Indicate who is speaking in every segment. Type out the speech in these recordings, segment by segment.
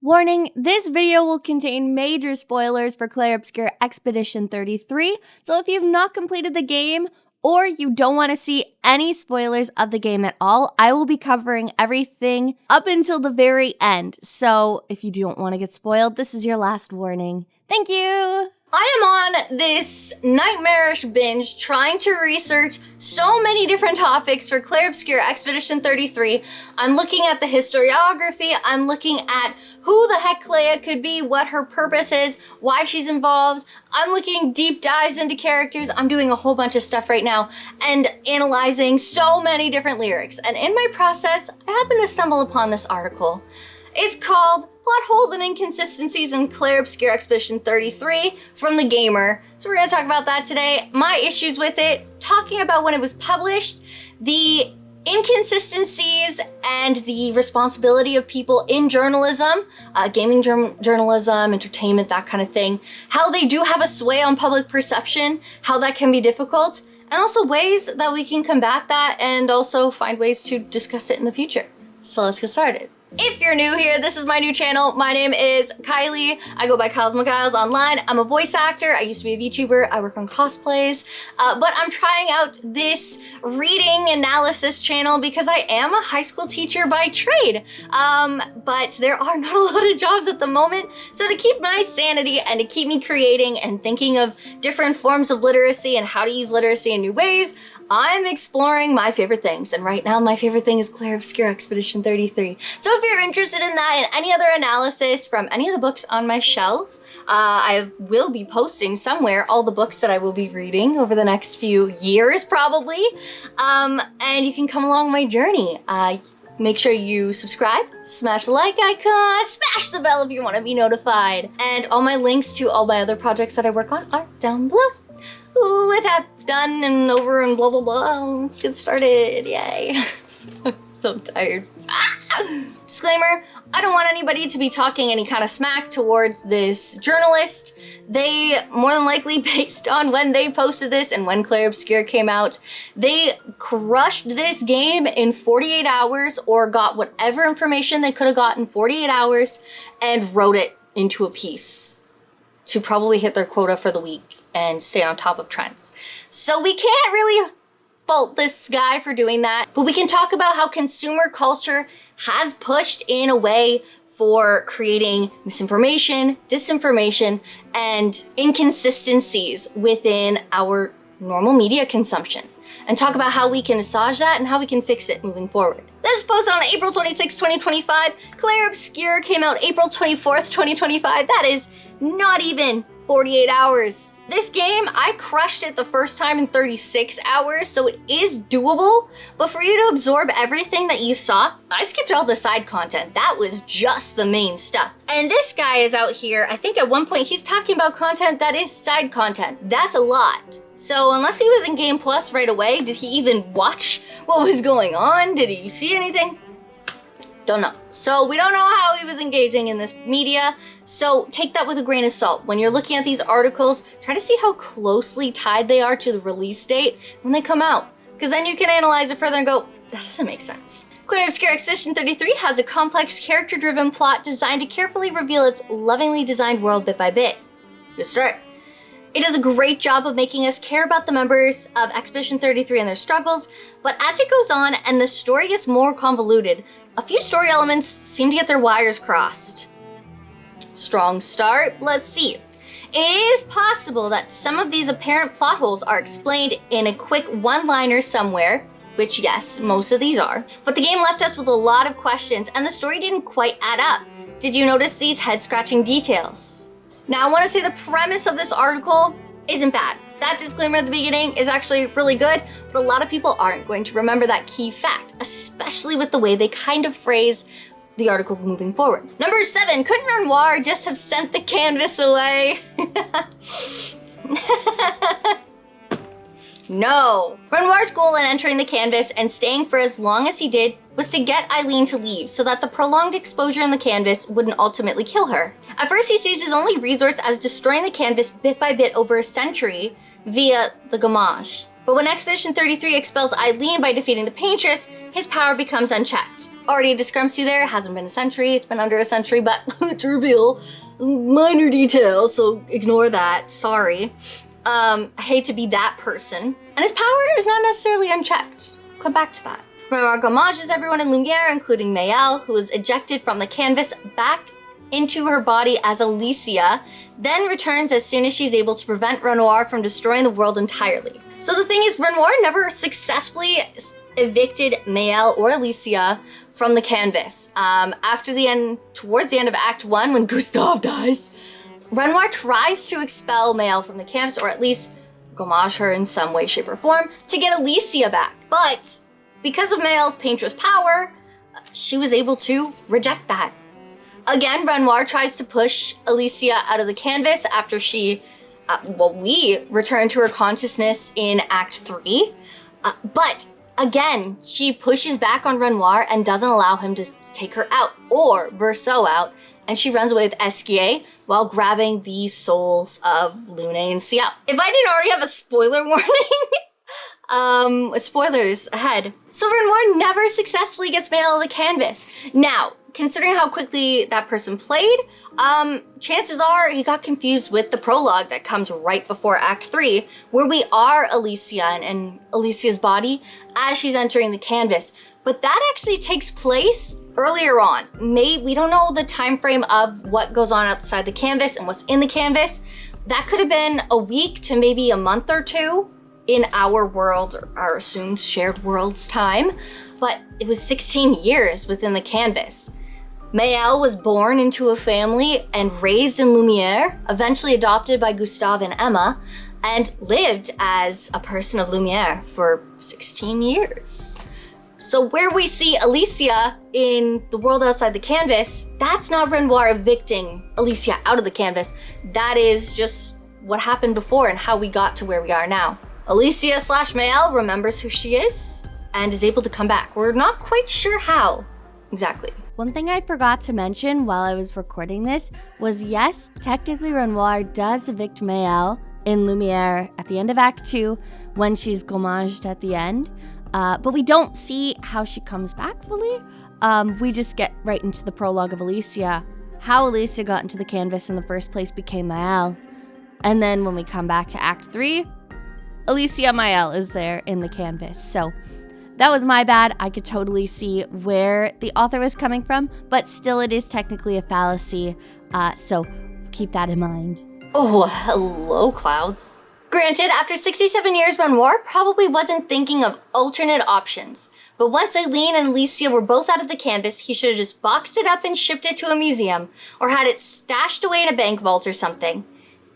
Speaker 1: Warning, this video will contain major spoilers for Clair Obscur Expedition 33, so if you've not completed the game, or you don't want to see any spoilers of the game at all, I will be covering everything up until the very end. So if you don't want to get spoiled, this is your last warning. Thank you! I am on this nightmarish binge trying to research so many different topics for Clair Obscur Expedition 33. I'm looking at the historiography, I'm looking at who the heck Clea could be, what her purpose is, why she's involved. I'm looking deep dives into characters. I'm doing a whole bunch of stuff right now and analyzing so many different lyrics. And in my process, I happened to stumble upon this article. It's called Plot Holes and Inconsistencies in Clair Obscur Expedition 33 from The Gamer. So we're gonna talk about that today. My issues with it, talking about when it was published, the inconsistencies and the responsibility of people in journalism, gaming journalism, entertainment, that kind of thing, how they do have a sway on public perception, how that can be difficult, and also ways that we can combat that and also find ways to discuss it in the future. So let's get started. If you're new here, this is my new channel. My name is Kylie. I go by Kyle's McGiles online. I'm a voice actor. I used to be a VTuber. I work on cosplays, but I'm trying out this reading analysis channel because I am a high school teacher by trade. But there are not a lot of jobs at the moment. So to keep my sanity and to keep me creating and thinking of different forms of literacy and how to use literacy in new ways, I'm exploring my favorite things, and right now my favorite thing is Clair Obscur Expedition 33. So if you're interested in that and any other analysis from any of the books on my shelf, I will be posting somewhere all the books that I will be reading over the next few years probably, and you can come along my journey. Make sure you subscribe, smash the like icon, smash the bell if you want to be notified, and all my links to all my other projects that I work on are down below. With that done and over and blah, blah, blah, let's get started, yay. I'm so tired. Disclaimer, I don't want anybody to be talking any kind of smack towards this journalist. They, more than likely, based on when they posted this and when Clair Obscur came out, they crushed this game in 48 hours or got whatever information they could have got in 48 hours and wrote it into a piece to probably hit their quota for the week and stay on top of trends. So we can't really fault this guy for doing that, but we can talk about how consumer culture has pushed in a way for creating misinformation, disinformation, and inconsistencies within our normal media consumption, and talk about how we can massage that and how we can fix it moving forward. This was posted on April 26, 2025. Clair Obscur came out April 24th, 2025. That is not even 48 hours. This game, I crushed it the first time in 36 hours, so it is doable, but for you to absorb everything that you saw, I skipped all the side content. That was just the main stuff. And this guy is out here, I think at one point he's talking about content that is side content. That's a lot. So unless he was in Game Plus right away, did he even watch what was going on? Did he see anything? Don't know. So we don't know how he was engaging in this media, so take that with a grain of salt. When you're looking at these articles, try to see how closely tied they are to the release date when they come out, because then you can analyze it further and go, that doesn't make sense. Clair Obscur Expedition 33 has a complex, character-driven plot designed to carefully reveal its lovingly designed world bit by bit. Good start. It does a great job of making us care about the members of Expedition 33 and their struggles, but as it goes on and the story gets more convoluted, a few story elements seem to get their wires crossed. Strong start, let's see. It is possible that some of these apparent plot holes are explained in a quick one-liner somewhere, which yes, most of these are, but the game left us with a lot of questions and the story didn't quite add up. Did you notice these head-scratching details? Now I want to say the premise of this article isn't bad. That disclaimer at the beginning is actually really good, but a lot of people aren't going to remember that key fact, especially with the way they kind of phrase the article moving forward. Number 7, couldn't Renoir just have sent the canvas away? No. Renoir's goal in entering the canvas and staying for as long as he did was to get Eileen to leave so that the prolonged exposure in the canvas wouldn't ultimately kill her. At first he sees his only resource as destroying the canvas bit by bit over a century via the gamage. But when Expedition 33 expels Eileen by defeating the Paintress, his power becomes unchecked. Already a discrepancy there, it hasn't been a century, it's been under a century, but to reveal, minor detail, so ignore that, sorry. I hate to be that person. And his power is not necessarily unchecked. Come back to that. Renoir homages everyone in Lumiere, including Maelle, who is ejected from the canvas back into her body as Alicia, then returns as soon as she's able to prevent Renoir from destroying the world entirely. So the thing is, Renoir never successfully evicted Maelle or Alicia from the canvas. Towards the end of Act 1, when Gustave dies, Renoir tries to expel Maelle from the canvas, or at least gommage her in some way, shape, or form, to get Alicia back. But because of Maelle's Paintress power, she was able to reject that. Again, Renoir tries to push Alicia out of the canvas after we return to her consciousness in Act 3. But again, she pushes back on Renoir and doesn't allow him to take her out or Verso out, and she runs away with Esquie while grabbing the souls of Lune and Sciel. If I didn't already have a spoiler warning, spoilers ahead. So Renoir never successfully gets Maelle on the canvas. Now, considering how quickly that person played, chances are he got confused with the prologue that comes right before Act 3, where we are Alicia and Alicia's body as she's entering the canvas. But that actually takes place earlier on. We don't know the time frame of what goes on outside the canvas and what's in the canvas. That could have been a week to maybe a month or two in our world, or our assumed shared world's time, but it was 16 years within the canvas. Maelle was born into a family and raised in Lumiere, eventually adopted by Gustave and Emma, and lived as a person of Lumiere for 16 years. So where we see Alicia in the world outside the canvas, that's not Renoir evicting Alicia out of the canvas. That is just what happened before and how we got to where we are now. Alicia/Maelle remembers who she is and is able to come back. We're not quite sure how exactly.
Speaker 2: One thing I forgot to mention while I was recording this was, yes, technically Renoir does evict Maelle in Lumiere at the end of Act 2 when she's gommaged at the end, but we don't see how she comes back fully. We just get right into the prologue of Alicia. How Alicia got into the canvas in the first place became Maelle. And then when we come back to Act 3, Alicia Maelle is there in the canvas. So that was my bad. I could totally see where the author was coming from, but still it is technically a fallacy, so keep that in mind.
Speaker 1: Oh, hello, clouds. Granted, after 67 years, Renoir probably wasn't thinking of alternate options, but once Eileen and Alicia were both out of the canvas, he should have just boxed it up and shipped it to a museum, or had it stashed away in a bank vault or something.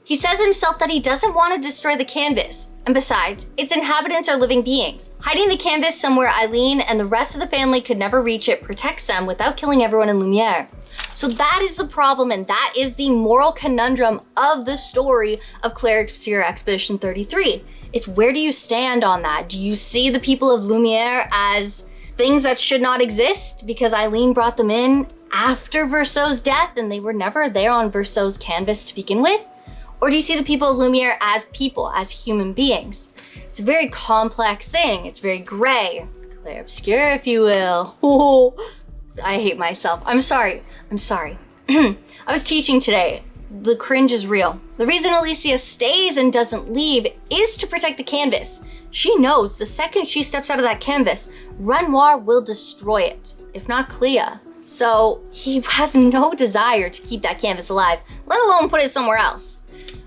Speaker 1: He says himself that he doesn't want to destroy the canvas, and besides, its inhabitants are living beings. Hiding the canvas somewhere Eileen and the rest of the family could never reach it protects them without killing everyone in Lumiere. So that is the problem, and that is the moral conundrum of the story of Clair Obscur Expedition 33. It's where do you stand on that? Do you see the people of Lumiere as things that should not exist because Eileen brought them in after Verso's death and they were never there on Verso's canvas to begin with? Or do you see the people of Lumiere as people, as human beings? It's a very complex thing. It's very gray. Clair Obscur, if you will. Oh, I hate myself. I'm sorry. I was teaching today. The cringe is real. The reason Alicia stays and doesn't leave is to protect the canvas. She knows the second she steps out of that canvas, Renoir will destroy it, if not Clea. So he has no desire to keep that canvas alive, let alone put it somewhere else.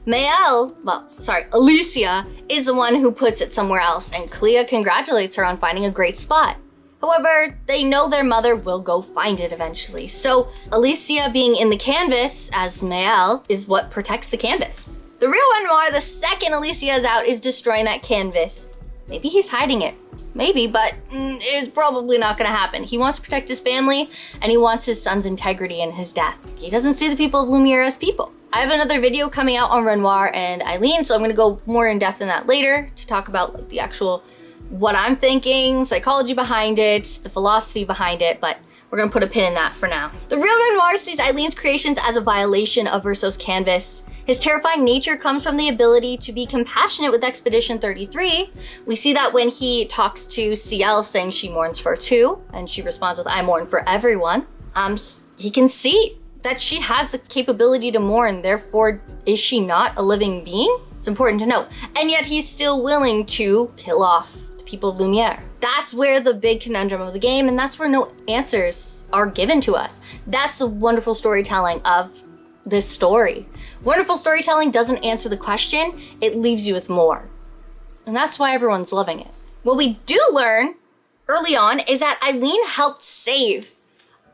Speaker 1: Alicia is the one who puts it somewhere else, and Clea congratulates her on finding a great spot. However, they know their mother will go find it eventually, so Alicia being in the canvas as Maelle is what protects the canvas. The real Renoir, the second Alicia is out, is destroying that canvas. Maybe he's hiding it. Maybe, but it's probably not gonna happen. He wants to protect his family, and he wants his son's integrity and his death. He doesn't see the people of Lumiere as people. I have another video coming out on Renoir and Eileen, so I'm gonna go more in depth in that later to talk about like the actual, what I'm thinking, psychology behind it, the philosophy behind it, but we're gonna put a pin in that for now. The real Renoir sees Eileen's creations as a violation of Verso's canvas. His terrifying nature comes from the ability to be compassionate with Expedition 33. We see that when he talks to Sciel saying she mourns for two, and she responds with, I mourn for everyone. He can see that she has the capability to mourn, therefore is she not a living being? It's important to note. And yet he's still willing to kill off the people of Lumiere. That's where the big conundrum of the game, and that's where no answers are given to us. That's the wonderful storytelling of this story. Wonderful storytelling doesn't answer the question, it leaves you with more. And that's why everyone's loving it. What we do learn early on is that Eileen helped save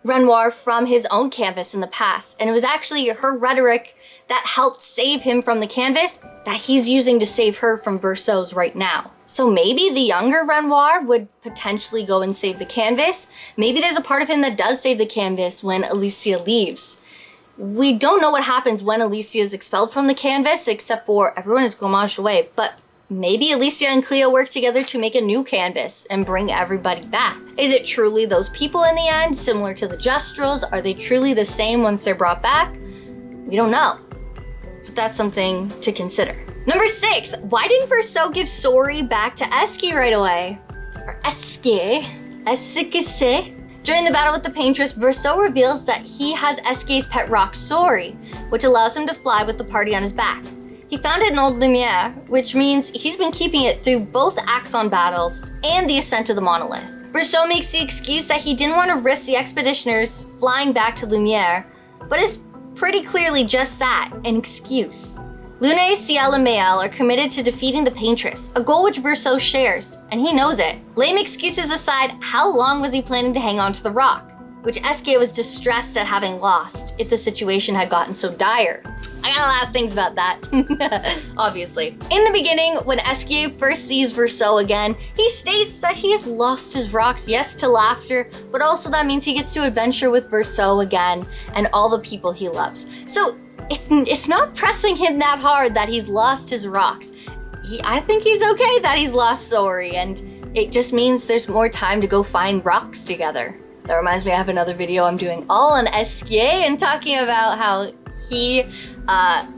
Speaker 1: Renoir from his own canvas in the past, and it was actually her rhetoric that helped save him from the canvas that he's using to save her from Verso's right now. So maybe the younger Renoir would potentially go and save the canvas. Maybe there's a part of him that does save the canvas when Alicia leaves. We don't know what happens when Alicia is expelled from the canvas, except for everyone is gommaged away, but maybe Alicia and Clea work together to make a new canvas and bring everybody back. Is it truly those people in the end, similar to the Gestrels? Are they truly the same once they're brought back? We don't know, but that's something to consider. Number 6, why didn't Verso give Soarrie back to Esquie right away? Or Esquie? Esquie? During the battle with the Paintress, Verso reveals that he has Esquie's pet rock, Soarrie, which allows him to fly with the party on his back. He found it in Old Lumiere, which means he's been keeping it through both Axon battles and the ascent of the monolith. Verso makes the excuse that he didn't want to risk the expeditioners flying back to Lumiere, but it's pretty clearly just that, an excuse. Lune, Sciel, and Maelle are committed to defeating the Paintress, a goal which Verso shares, and he knows it. Lame excuses aside, how long was he planning to hang on to the rock? Which Esquie was distressed at having lost if the situation had gotten so dire. I got a lot of things about that, obviously. In the beginning, when Esquie first sees Verso again, he states that he has lost his rocks, yes, to laughter, but also that means he gets to adventure with Verso again and all the people he loves. So it's not pressing him that hard that he's lost his rocks. I think he's okay that he's lost Soarrie, and it just means there's more time to go find rocks together. That reminds me, I have another video I'm doing all on Esquie and talking about how he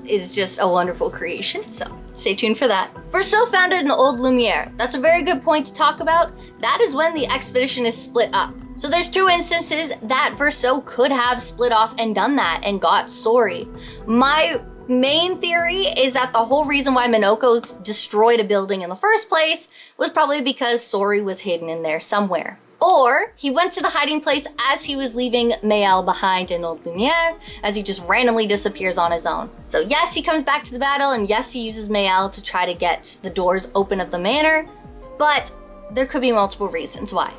Speaker 1: is just a wonderful creation, so stay tuned for that. Verso founded in Old Lumiere. That's a very good point to talk about. That is when the expedition is split up. So there's 2 instances that Verso could have split off and done that and got Soarrie. My main theory is that the whole reason why Minoko destroyed a building in the first place was probably because Soarrie was hidden in there somewhere. Or he went to the hiding place as he was leaving Maelle behind in Old Lumiere, as he just randomly disappears on his own. So yes, he comes back to the battle, and yes, he uses Maelle to try to get the doors open at the manor, but there could be multiple reasons why.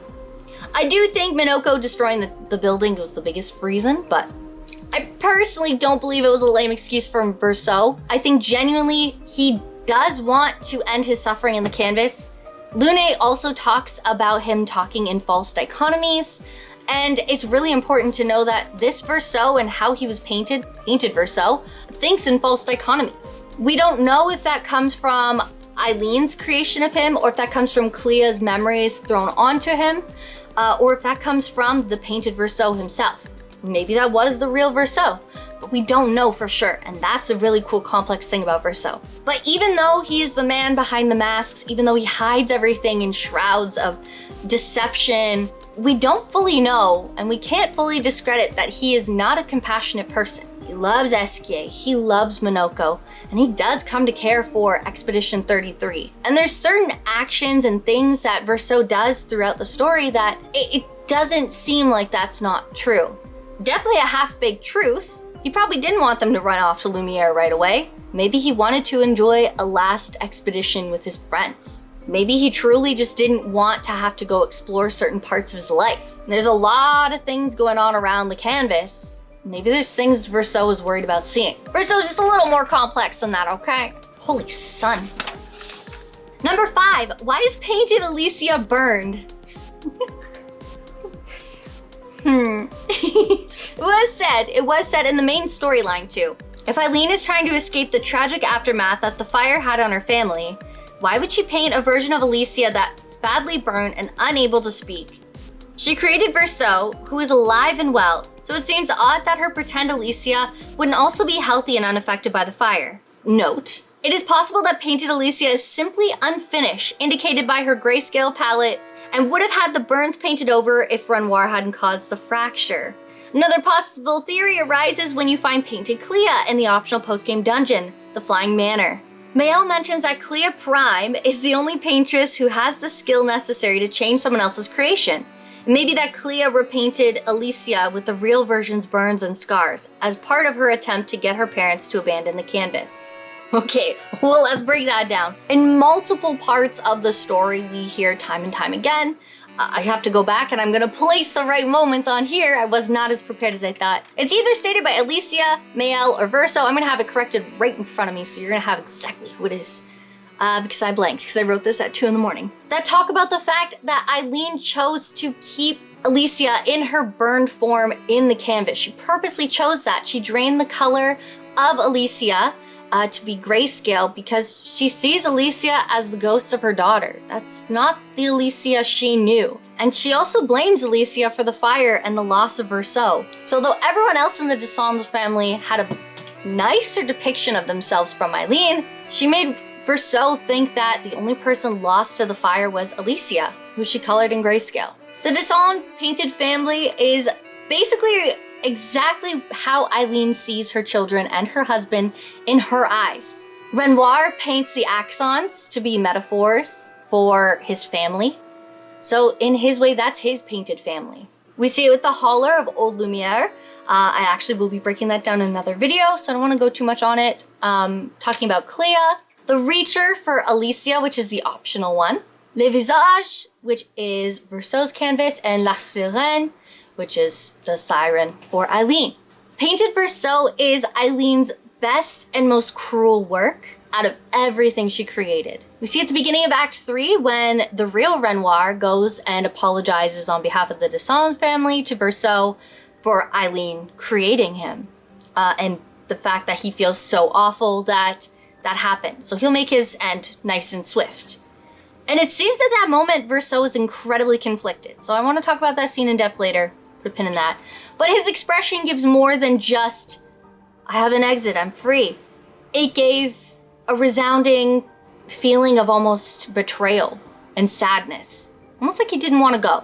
Speaker 1: I do think Minoko destroying the building was the biggest reason, but I personally don't believe it was a lame excuse from Verso. I think genuinely he does want to end his suffering in the canvas. Lune also talks about him talking in false dichotomies, and it's really important to know that this Verso and how he was painted Verso, thinks in false dichotomies. We don't know if that comes from Eileen's creation of him, or if that comes from Clea's memories thrown onto him, or if that comes from the painted Verso himself. Maybe that was the real Verso, but we don't know for sure, and that's a really cool complex thing about Verso. But even though he is the man behind the masks, even though he hides everything in shrouds of deception, we don't fully know, and we can't fully discredit that he is not a compassionate person. He loves Esquie, he loves Minoko, and he does come to care for Expedition 33. And there's certain actions and things that Verso does throughout the story that it doesn't seem like that's not true. Definitely a half-baked truth. He probably didn't want them to run off to Lumiere right away. Maybe he wanted to enjoy a last expedition with his friends. Maybe he truly just didn't want to have to go explore certain parts of his life. There's a lot of things going on around the canvas. Maybe there's things Verso was worried about seeing. Verso's just a little more complex than that, okay? Holy sun. Number 5, why is painted Alicia burned? It was said in the main storyline too. If Eileen is trying to escape the tragic aftermath that the fire had on her family, why would she paint a version of Alicia that's badly burned and unable to speak? She created Verso, who is alive and well, so it seems odd that her pretend Alicia wouldn't also be healthy and unaffected by the fire. Note, it is possible that painted Alicia is simply unfinished, indicated by her grayscale palette, and would have had the burns painted over if Renoir hadn't caused the fracture. Another possible theory arises when you find painted Clea in the optional post-game dungeon, the Flying Manor. Maelle mentions that Clea Prime is the only paintress who has the skill necessary to change someone else's creation. Maybe that Clea repainted Alicia with the real version's burns and scars as part of her attempt to get her parents to abandon the canvas. Okay, well, let's break that down. In multiple parts of the story, we hear time and time again. I have to go back and I'm gonna place the right moments on here. I was not as prepared as I thought. It's either stated by Alicia, Maelle, or Verso. I'm gonna have it corrected right in front of me, so you're gonna have exactly who it is. Because I blanked, because I wrote this at 2 a.m. That talk about the fact that Eileen chose to keep Alicia in her burned form in the canvas. She purposely chose that. She drained the color of Alicia to be grayscale because she sees Alicia as the ghost of her daughter. That's not the Alicia she knew. And she also blames Alicia for the fire and the loss of Verso. So though everyone else in the Descendants family had a nicer depiction of themselves from Eileen, she made Verso think that the only person lost to the fire was Alicia, who she colored in grayscale. The Descendants painted family is basically exactly how Eileen sees her children and her husband in her eyes. Renoir paints the axons to be metaphors for his family. So in his way, that's his painted family. We see it with the Holler of Old Lumiere. I actually will be breaking that down in another video, so I don't want to go too much on it. Talking about Clea. The Reacher for Alicia, which is the optional one. Le Visage, which is Verso's canvas, and La Sirène, which is the siren for Eileen. Painted Verso is Eileen's best and most cruel work out of everything she created. We see at the beginning of Act 3 when the real Renoir goes and apologizes on behalf of the Descendants family to Verso for Eileen creating him. And the fact that he feels so awful that happened. So he'll make his end nice and swift. And it seems at that moment, Verso is incredibly conflicted. So I want to talk about that scene in depth later. Put a pin in that. But his expression gives more than just, I have an exit, I'm free. It gave a resounding feeling of almost betrayal and sadness. Almost like he didn't want to go.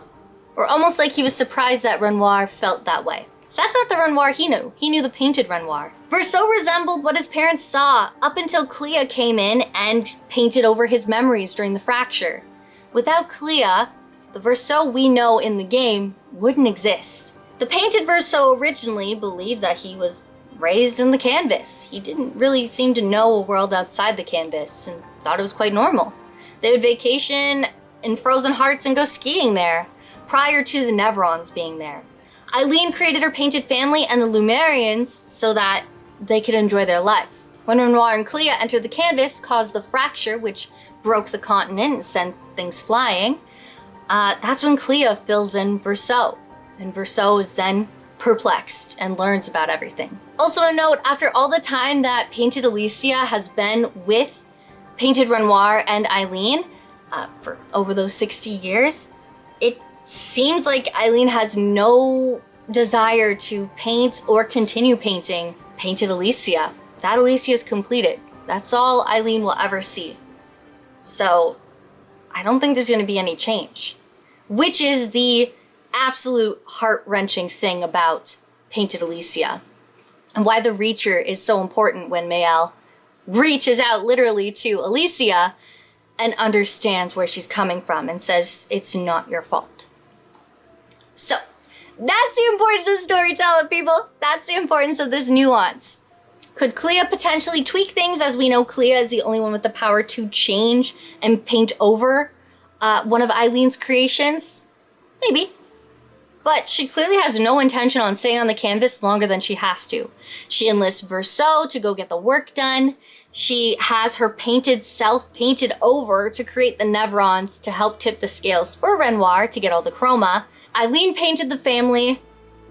Speaker 1: Or almost like he was surprised that Renoir felt that way. So that's not the Renoir he knew. He knew the painted Renoir. Verso resembled what his parents saw up until Clea came in and painted over his memories during the fracture. Without Clea, the Verso we know in the game wouldn't exist. The painted Verso originally believed that he was raised in the canvas. He didn't really seem to know a world outside the canvas and thought it was quite normal. They would vacation in Frozen Hearts and go skiing there, prior to the Nevrons being there. Eileen created her painted family and the Lumerians so that they could enjoy their life. When Renoir and Clea entered the canvas, caused the fracture, which broke the continent and sent things flying, that's when Clea fills in Verso. And Verso is then perplexed and learns about everything. Also a note, after all the time that painted Alicia has been with painted Renoir and Eileen, for over those 60 years, it seems like Eileen has no desire to paint or continue painting painted Alicia. That Alicia is completed. That's all Eileen will ever see. So I don't think there's going to be any change, which is the absolute heart-wrenching thing about painted Alicia and why the Reacher is so important when Maelle reaches out literally to Alicia and understands where she's coming from and says, it's not your fault. So, that's the importance of storytelling, people. That's the importance of this nuance. Could Clea potentially tweak things, as we know Clea is the only one with the power to change and paint over one of Eileen's creations? Maybe. But she clearly has no intention on staying on the canvas longer than she has to. She enlists Verso to go get the work done. She has her painted self painted over to create the Nevrons to help tip the scales for Renoir to get all the chroma. Eileen painted the family.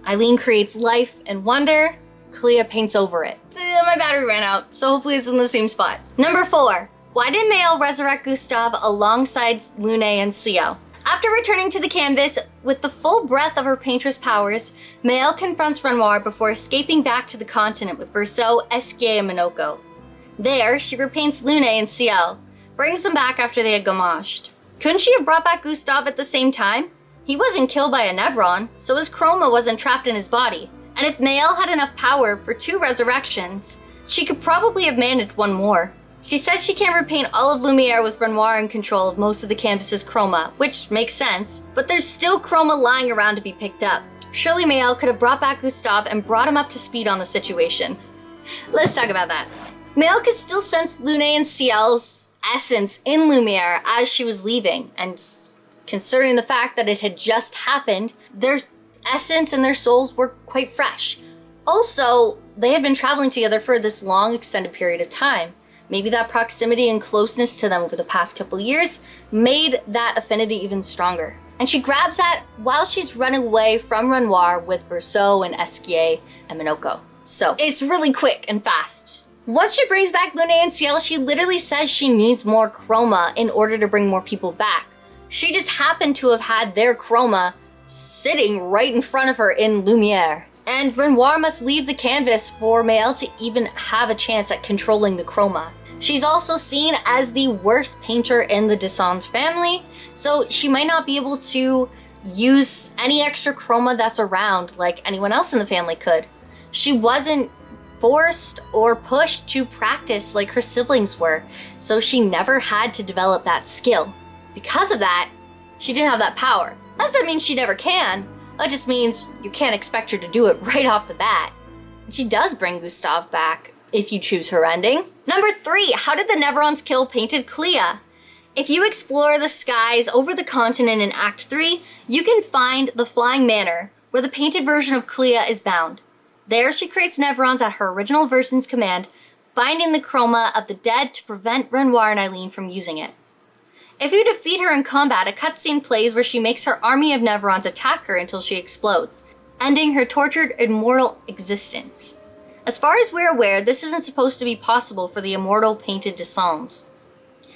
Speaker 1: Eileen creates life and wonder. Clea paints over it. My battery ran out, so hopefully it's in the same spot. Number 4. Why did Maelle resurrect Gustave alongside Lune and Sciel? After returning to the canvas with the full breadth of her painter's powers, Maelle confronts Renoir before escaping back to the continent with Verso, Esquie, and Monoko. There, she repaints Lune and Sciel, brings them back after they had gommaged. Couldn't she have brought back Gustave at the same time? He wasn't killed by a Nevron, so his chroma wasn't trapped in his body. And if Maelle had enough power for 2 resurrections, she could probably have managed one more. She says she can't repaint all of Lumiere with Renoir in control of most of the canvas's chroma, which makes sense, but there's still chroma lying around to be picked up. Surely Maelle could have brought back Gustave and brought him up to speed on the situation. Let's talk about that. Maelle could still sense Lune and Sciel's essence in Lumiere as she was leaving, and considering the fact that it had just happened, their essence and their souls were quite fresh. Also, they had been traveling together for this long extended period of time. Maybe that proximity and closeness to them over the past couple years made that affinity even stronger. And she grabs that while she's running away from Renoir with Verso and Esquie and Monoko. So it's really quick and fast. Once she brings back Lune and Sciel, she literally says she needs more chroma in order to bring more people back. She just happened to have had their chroma sitting right in front of her in Lumiere. And Renoir must leave the canvas for Maelle to even have a chance at controlling the chroma. She's also seen as the worst painter in the Dessans family, so she might not be able to use any extra chroma that's around like anyone else in the family could. She wasn't forced or pushed to practice like her siblings were, so she never had to develop that skill. Because of that, she didn't have that power. That doesn't mean she never can. That just means you can't expect her to do it right off the bat. She does bring Gustave back, if you choose her ending. Number 3, how did the Nevrons kill painted Clea? If you explore the skies over the continent in Act 3, you can find the Flying Manor, where the painted version of Clea is bound. There she creates Nevrons at her original version's command, binding the chroma of the dead to prevent Renoir and Eileen from using it. If you defeat her in combat, a cutscene plays where she makes her army of Nevrons attack her until she explodes, ending her tortured immortal existence. As far as we're aware, this isn't supposed to be possible for the immortal painted Dessans.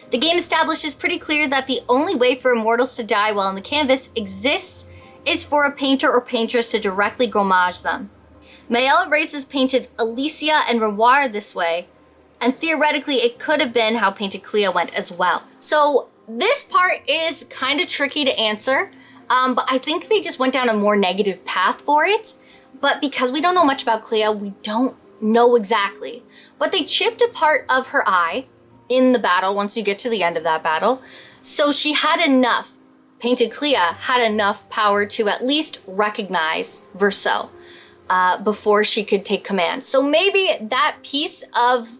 Speaker 1: The game establishes pretty clear that the only way for immortals to die while on the canvas exists is for a painter or paintress to directly gommage them. Maelle erases painted Alicia and Renoir this way, and theoretically it could have been how painted Clea went as well. So this part is kind of tricky to answer, but I think they just went down a more negative path for it. But because we don't know much about Clea, we don't know exactly. But they chipped a part of her eye in the battle once you get to the end of that battle. So she had enough, painted Clea had enough power to at least recognize Verso before she could take command. So maybe that piece of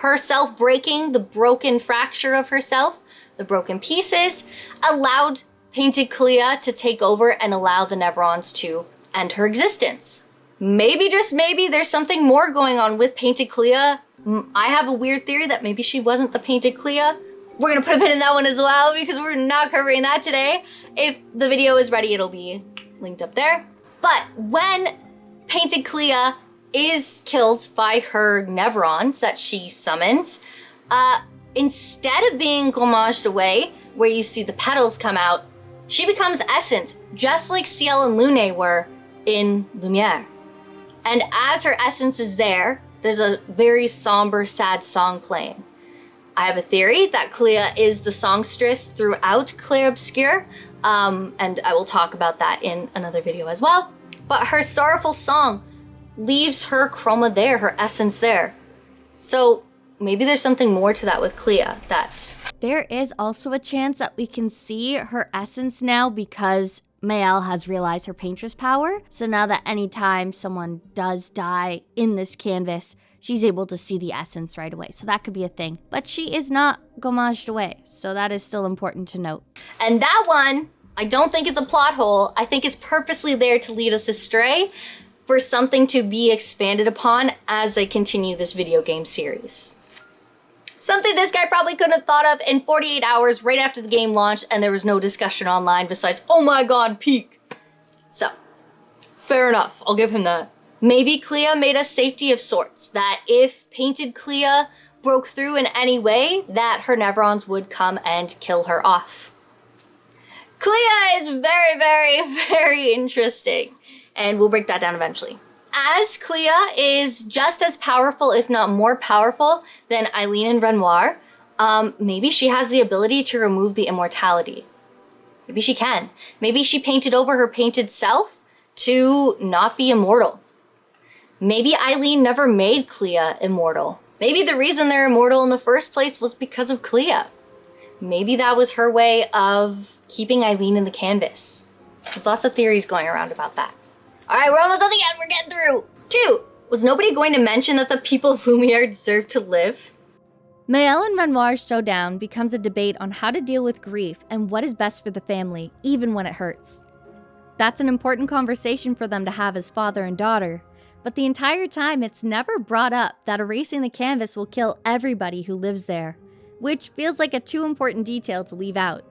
Speaker 1: herself breaking, the broken fracture of herself, the broken pieces, allowed painted Clea to take over and allow the Nevrons to end her existence. Maybe, just maybe, there's something more going on with painted Clea. I have a weird theory that maybe she wasn't the painted Clea. We're gonna put a pin in that one as well because we're not covering that today. If the video is ready, it'll be linked up there. But when painted Clea is killed by her Nevrons that she summons, instead of being gommaged away, where you see the petals come out, she becomes essence, just like Sciel and Lune were in Lumiere. And as her essence is there, there's a very somber, sad song playing. I have a theory that Clea is the songstress throughout Clair Obscur, and I will talk about that in another video as well. But her sorrowful song leaves her chroma there, her essence there. So maybe there's something more to that with Clea, that...
Speaker 2: There is also a chance that we can see her essence now because Maelle has realized her painter's power. So now that anytime someone does die in this canvas, she's able to see the essence right away. So that could be a thing. But she is not gommaged away. So that is still important to note.
Speaker 1: And that one, I don't think it's a plot hole. I think it's purposely there to lead us astray for something to be expanded upon as they continue this video game series. Something this guy probably couldn't have thought of in 48 hours right after the game launched, and there was no discussion online besides, oh my god, peak. So, fair enough, I'll give him that. Maybe Clea made us safety of sorts, that if painted Clea broke through in any way, that her Nevrons would come and kill her off. Clea is very, very, very interesting, and we'll break that down eventually. As Clea is just as powerful, if not more powerful, than Eileen and Renoir, maybe she has the ability to remove the immortality. Maybe she can. Maybe she painted over her painted self to not be immortal. Maybe Eileen never made Clea immortal. Maybe the reason they're immortal in the first place was because of Clea. Maybe that was her way of keeping Eileen in the canvas. There's lots of theories going around about that. All right, we're almost at the end. We're getting through. 2. Was nobody going to mention that the people of Lumiere deserve to live?
Speaker 2: Maelle and Renoir's showdown becomes a debate on how to deal with grief and what is best for the family, even when it hurts. That's an important conversation for them to have as father and daughter, but the entire time it's never brought up that erasing the canvas will kill everybody who lives there, which feels like a too important detail to leave out.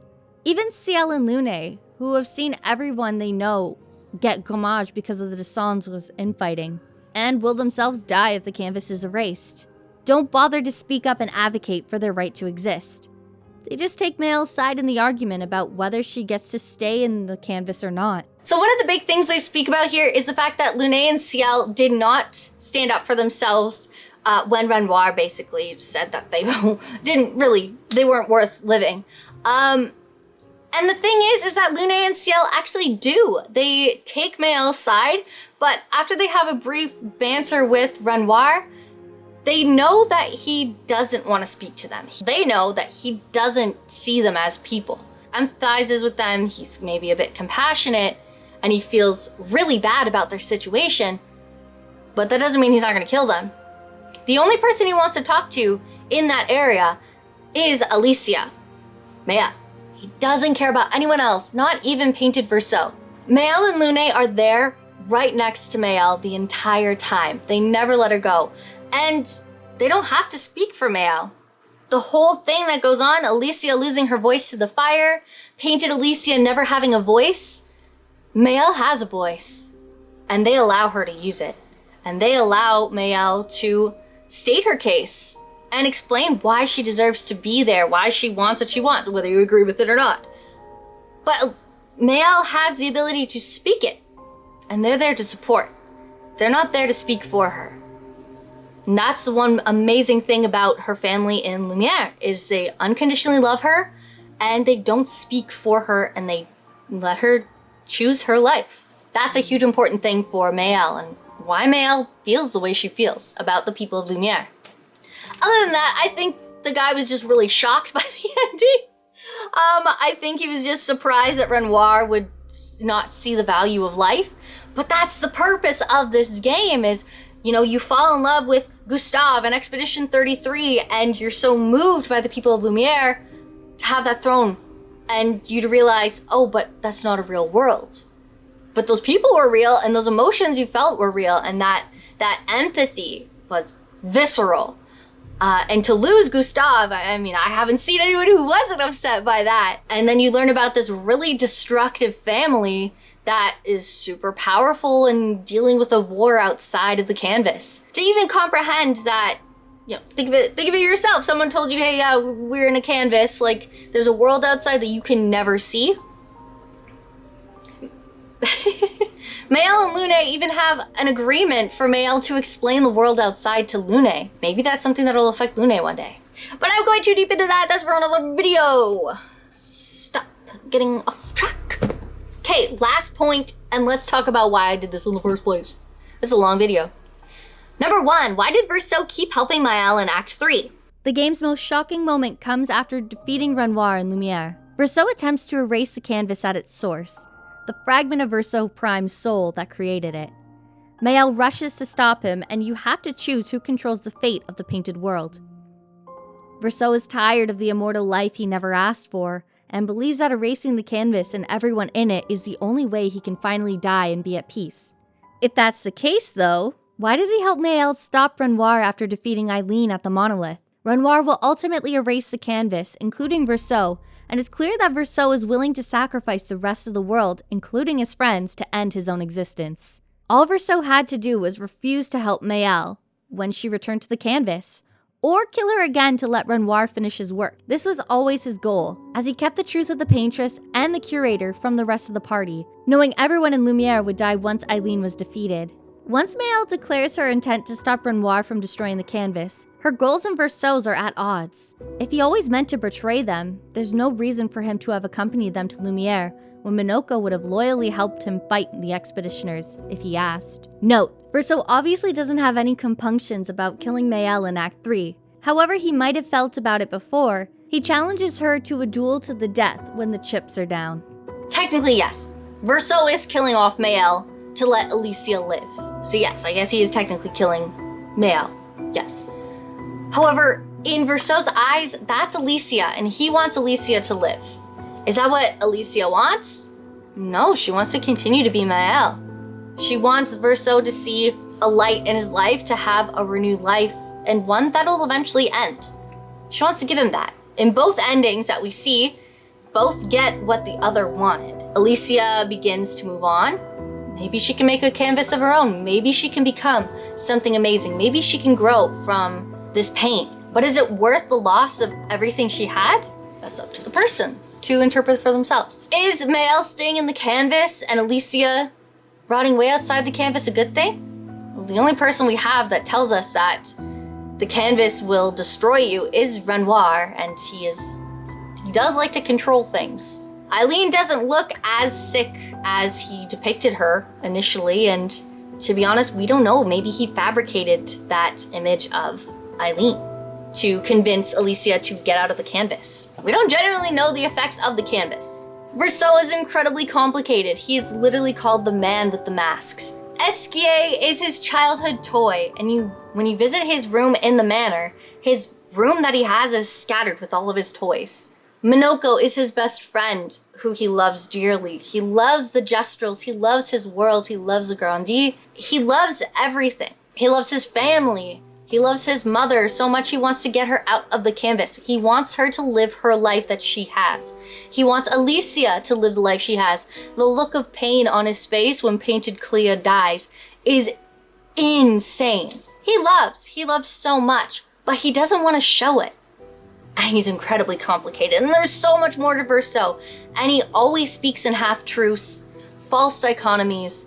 Speaker 2: Even Sciel and Lune, who have seen everyone they know get gommage because of the Descends infighting, and will themselves die if the canvas is erased, don't bother to speak up and advocate for their right to exist. They just take Maelle's side in the argument about whether she gets to stay in the canvas or not.
Speaker 1: So one of the big things they speak about here is the fact that Lune and Sciel did not stand up for themselves when Renoir basically said that they they weren't worth living. And the thing is that Lune and Sciel actually do. They take Maelle's side, but after they have a brief banter with Renoir, they know that he doesn't want to speak to them. They know that he doesn't see them as people. Empathizes with them, he's maybe a bit compassionate, and he feels really bad about their situation, but that doesn't mean he's not going to kill them. The only person he wants to talk to in that area is Alicia, Maelle. He doesn't care about anyone else, not even painted Verso. Maelle and Lune are there right next to Maelle the entire time. They never let her go. And they don't have to speak for Maelle. The whole thing that goes on, Alicia losing her voice to the fire, painted Alicia never having a voice, Maelle has a voice. And they allow her to use it. And they allow Maelle to state her case and explain why she deserves to be there, why she wants what she wants, whether you agree with it or not. But Maelle has the ability to speak it, and they're there to support. They're not there to speak for her. And that's the one amazing thing about her family in Lumiere, is they unconditionally love her, and they don't speak for her, and they let her choose her life. That's a huge important thing for Maelle, and why Maelle feels the way she feels about the people of Lumiere. Other than that, I think the guy was just really shocked by the ending. I think he was just surprised that Renoir would not see the value of life. But that's the purpose of this game is, you fall in love with Gustave and Expedition 33, and you're so moved by the people of Lumiere to have that throne, and you to realize, oh, but that's not a real world. But those people were real, and those emotions you felt were real, and that empathy was visceral. And to lose Gustave, I haven't seen anyone who wasn't upset by that. And then you learn about this really destructive family that is super powerful and dealing with a war outside of the canvas. To even comprehend that, think of it yourself. Someone told you, hey, yeah, we're in a canvas. Like, there's a world outside that you can never see. Maelle and Lune even have an agreement for Maelle to explain the world outside to Lune. Maybe that's something that'll affect Lune one day. But I'm going too deep into that. That's for another video. Stop getting off track. Okay, last point, and let's talk about why I did this in the first place. This is a long video. Number 1, why did Verso keep helping Maelle in Act 3?
Speaker 2: The game's most shocking moment comes after defeating Renoir in Lumiere. Verso attempts to erase the canvas at its source, the fragment of Verso Prime's soul that created it. Maelle rushes to stop him, and you have to choose who controls the fate of the painted world. Verso is tired of the immortal life he never asked for, and believes that erasing the canvas and everyone in it is the only way he can finally die and be at peace. If that's the case, though, why does he help Maelle stop Renoir after defeating Eileen at the monolith? Renoir will ultimately erase the canvas, including Verso, and it's clear that Verso is willing to sacrifice the rest of the world, including his friends, to end his own existence. All Verso had to do was refuse to help Maelle when she returned to the canvas, or kill her again to let Renoir finish his work. This was always his goal, as he kept the truth of the paintress and the curator from the rest of the party, knowing everyone in Lumiere would die once Eileen was defeated. Once Maelle declares her intent to stop Renoir from destroying the canvas, her goals and Verso's are at odds. If he always meant to betray them, there's no reason for him to have accompanied them to Lumiere, when Minoko would have loyally helped him fight the expeditioners if he asked. Note, Verso obviously doesn't have any compunctions about killing Maelle in Act 3. However he might have felt about it before, he challenges her to a duel to the death when the chips are down.
Speaker 1: Technically, yes. Verso is killing off Maelle to let Alicia live. So yes, I guess he is technically killing Maelle. Yes. However, in Verso's eyes, that's Alicia, and he wants Alicia to live. Is that what Alicia wants? No, she wants to continue to be Maelle. She wants Verso to see a light in his life, to have a renewed life, and one that will eventually end. She wants to give him that. In both endings that we see, both get what the other wanted. Alicia begins to move on. Maybe she can make a canvas of her own. Maybe she can become something amazing. Maybe she can grow from this pain. But is it worth the loss of everything she had? That's up to the person to interpret for themselves. Is Maelle staying in the canvas and Alicia rotting way outside the canvas a good thing? Well, the only person we have that tells us that the canvas will destroy you is Renoir, and he does like to control things. Eileen doesn't look as sick as he depicted her initially, and to be honest, we don't know. Maybe he fabricated that image of Eileen to convince Alicia to get out of the canvas. We don't genuinely know the effects of the canvas. Verso is incredibly complicated. He is literally called the man with the masks. Esquie is his childhood toy, and when you visit his room in the manor, his room that he has is scattered with all of his toys. Minoko is his best friend, who he loves dearly. He loves the gestrels, he loves his world, he loves the grandee. He loves everything. He loves his family. He loves his mother so much he wants to get her out of the canvas. He wants her to live her life that she has. He wants Alicia to live the life she has. The look of pain on his face when painted Clea dies is insane. He loves so much, but he doesn't want to show it. And he's incredibly complicated, and there's so much more to Verso. And he always speaks in half-truths, false dichotomies.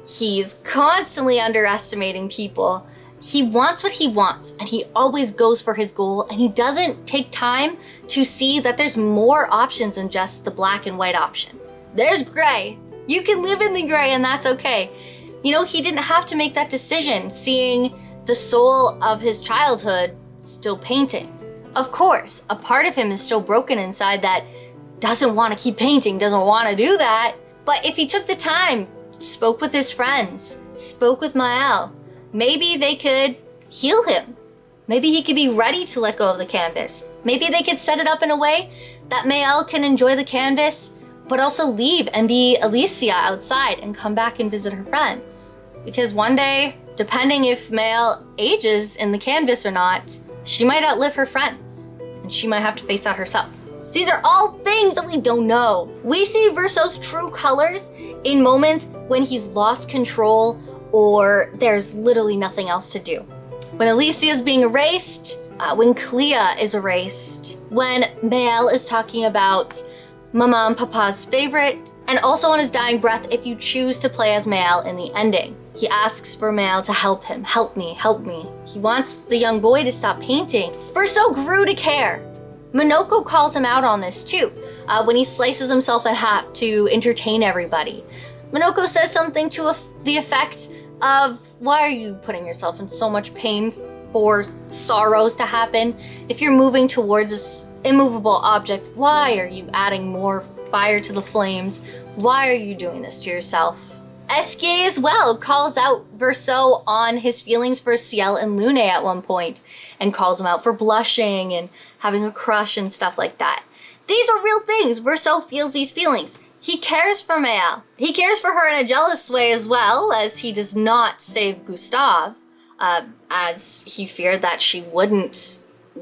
Speaker 1: He's constantly underestimating people. He wants what he wants, and he always goes for his goal, and he doesn't take time to see that there's more options than just the black and white option. There's gray. You can live in the gray, and that's okay. You know, he didn't have to make that decision, seeing the soul of his childhood still painting. Of course, a part of him is still broken inside that doesn't want to keep painting, doesn't want to do that. But if he took the time, spoke with his friends, spoke with Maelle, maybe they could heal him. Maybe he could be ready to let go of the canvas. Maybe they could set it up in a way that Maelle can enjoy the canvas, but also leave and be Alicia outside and come back and visit her friends. Because one day, depending if Maelle ages in the canvas or not, she might outlive her friends, and she might have to face that herself. So these are all things that we don't know. We see Verso's true colors in moments when he's lost control or there's literally nothing else to do. When Alicia is being erased, when Clea is erased, when Maelle is talking about Mama and Papa's favorite, and also on his dying breath if you choose to play as Maelle in the ending. He asks for Maelle to help him. Help me, help me. He wants the young boy to stop painting. Verso grew to care. Minoko calls him out on this too, when he slices himself in half to entertain everybody. Minoko says something to the effect of, why are you putting yourself in so much pain for sorrows to happen? If you're moving towards this immovable object, why are you adding more fire to the flames? Why are you doing this to yourself? Esquie as well calls out Verso on his feelings for Sciel and Lune at one point, and calls him out for blushing and having a crush and stuff like that. These are real things. Verso feels these feelings. He cares for Maelle. He cares for her in a jealous way as well, as he does not save Gustave, as he feared that she wouldn't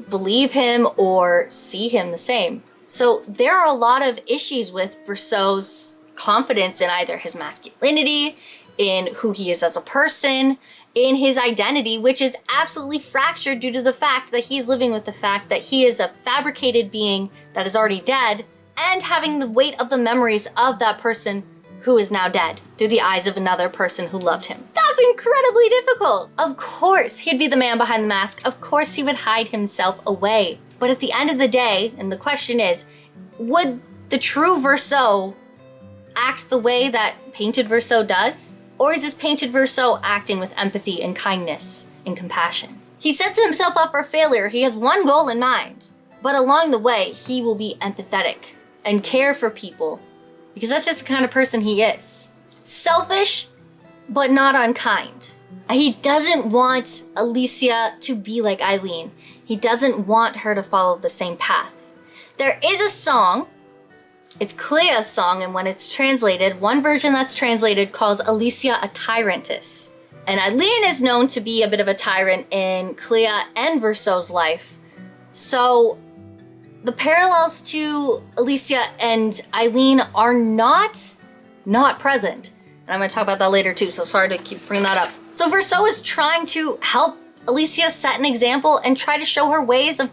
Speaker 1: believe him or see him the same. So there are a lot of issues with Verso's confidence in either his masculinity, in who he is as a person, in his identity, which is absolutely fractured due to the fact that he's living with the fact that he is a fabricated being that is already dead and having the weight of the memories of that person who is now dead through the eyes of another person who loved him. That's incredibly difficult. Of course, he'd be the man behind the mask. Of course, he would hide himself away. But at the end of the day, and the question is, would the true Verso act the way that painted Verso does? Or is this painted Verso acting with empathy and kindness and compassion? He sets himself up for failure. He has one goal in mind, but along the way, he will be empathetic and care for people because that's just the kind of person he is. Selfish, but not unkind. He doesn't want Alicia to be like Eileen. He doesn't want her to follow the same path. There is a song, it's Clea's song, and when it's translated, one version that's translated calls Alicia a tyrantess. And Eileen is known to be a bit of a tyrant in Clea and Verso's life. So the parallels to Alicia and Eileen are not present. And I'm going to talk about that later too, so sorry to keep bringing that up. So Verso is trying to help Alicia set an example and try to show her ways of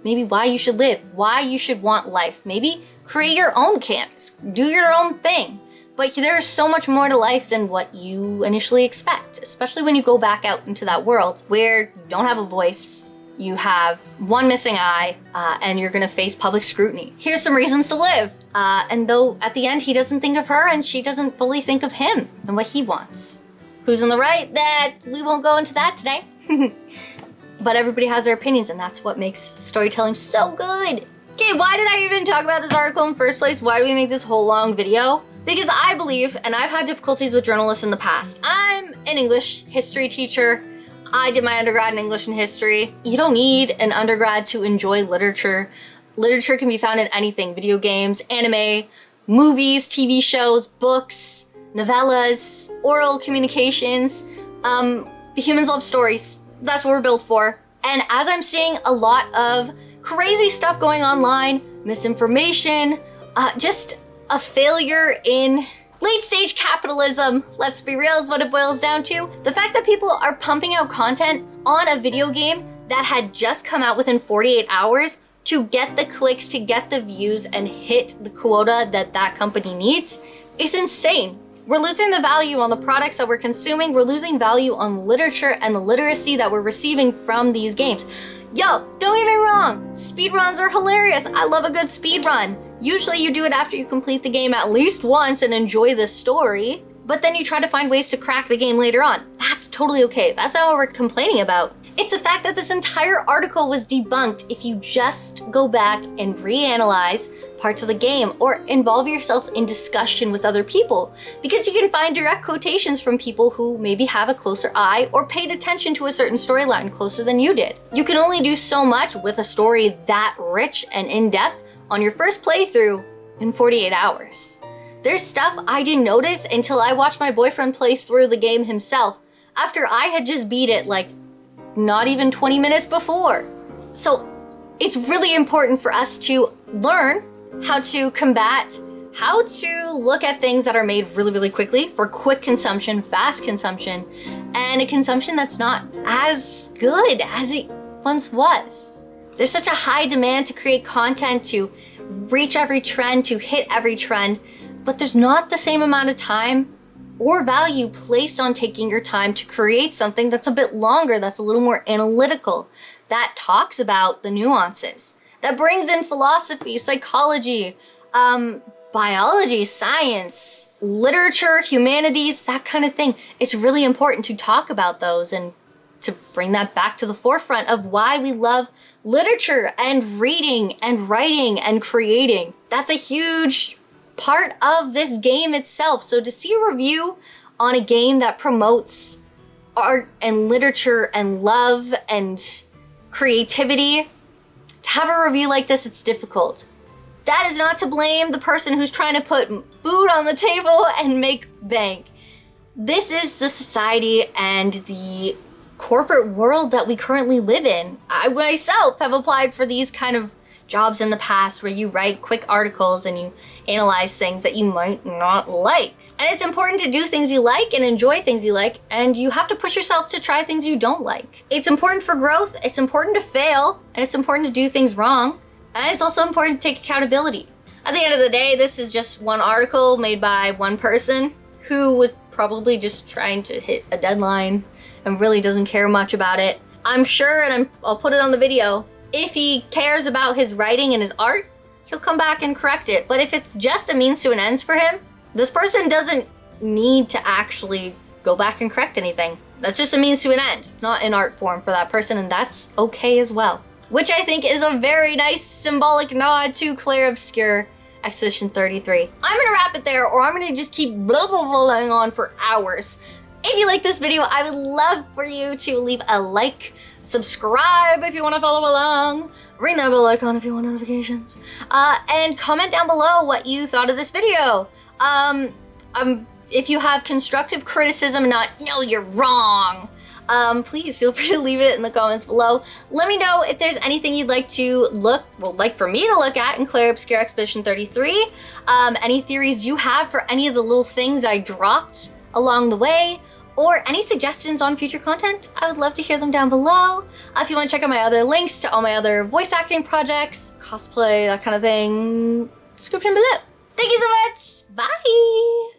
Speaker 1: maybe why you should live, why you should want life. Maybe create your own canvas, do your own thing. But there's so much more to life than what you initially expect, especially when you go back out into that world where you don't have a voice, you have one missing eye, and you're gonna face public scrutiny. Here's some reasons to live. And though at the end he doesn't think of her and she doesn't fully think of him and what he wants. Who's in the right? That we won't go into that today. But everybody has their opinions and that's what makes storytelling so good. Okay, why did I even talk about this article in the first place? Why do we make this whole long video? Because I believe, and I've had difficulties with journalists in the past. I'm an English history teacher. I did my undergrad in English and history. You don't need an undergrad to enjoy literature. Literature can be found in anything: video games, anime, movies, TV shows, books, novellas, oral communications. Humans love stories. That's what we're built for. And as I'm seeing a lot of crazy stuff going online, misinformation, just a failure in late stage capitalism, let's be real, is what it boils down to. The fact that people are pumping out content on a video game that had just come out within 48 hours to get the clicks, to get the views, and hit the quota that that company needs is insane. We're losing the value on the products that we're consuming. We're losing value on literature and the literacy that we're receiving from these games. Yo, don't get me wrong, speedruns are hilarious. I love a good speedrun. Usually you do it after you complete the game at least once and enjoy the story, but then you try to find ways to crack the game later on. That's totally okay. That's not what we're complaining about. It's the fact that this entire article was debunked if you just go back and reanalyze parts of the game or involve yourself in discussion with other people, because you can find direct quotations from people who maybe have a closer eye or paid attention to a certain storyline closer than you did. You can only do so much with a story that rich and in-depth on your first playthrough in 48 hours. There's stuff I didn't notice until I watched my boyfriend play through the game himself after I had just beat it like not even 20 minutes before. So it's really important for us to learn how to combat, how to look at things that are made really, really quickly for quick consumption, fast consumption, and a consumption that's not as good as it once was. There's such a high demand to create content, to reach every trend, to hit every trend, but there's not the same amount of time or value placed on taking your time to create something that's a bit longer, that's a little more analytical, that talks about the nuances, that brings in philosophy, psychology, biology, science, literature, humanities, that kind of thing. It's really important to talk about those and to bring that back to the forefront of why we love literature and reading and writing and creating. That's a huge part of this game itself. So to see a review on a game that promotes art and literature and love and creativity, to have a review like this, it's difficult. That is not to blame the person who's trying to put food on the table and make bank. This is the society and the corporate world that we currently live in. I myself have applied for these kind of jobs in the past where you write quick articles and you analyze things that you might not like. And it's important to do things you like and enjoy things you like, and you have to push yourself to try things you don't like. It's important for growth, it's important to fail, and it's important to do things wrong, and it's also important to take accountability. At the end of the day, this is just one article made by one person who was probably just trying to hit a deadline and really doesn't care much about it. I'm sure, and I'll put it on the video, if he cares about his writing and his art, he'll come back and correct it. But if it's just a means to an end for him, this person doesn't need to actually go back and correct anything. That's just a means to an end. It's not an art form for that person, and that's okay as well. Which I think is a very nice symbolic nod to Clair Obscur Expedition 33. I'm gonna wrap it there, or I'm gonna just keep blah blah blahing on for hours. If you like this video, I would love for you to leave a like, subscribe if you want to follow along, ring that bell icon if you want notifications, and comment down below what you thought of this video. If you have constructive criticism, not "no, you're wrong," please feel free to leave it in the comments below. Let me know if there's anything you'd like to like for me to look at in Clair Obscur Expedition 33. Any theories you have for any of the little things I dropped along the way, or any suggestions on future content, I would love to hear them down below. If you want to check out my other links to all my other voice acting projects, cosplay, that kind of thing, description below. Thank you so much. Bye.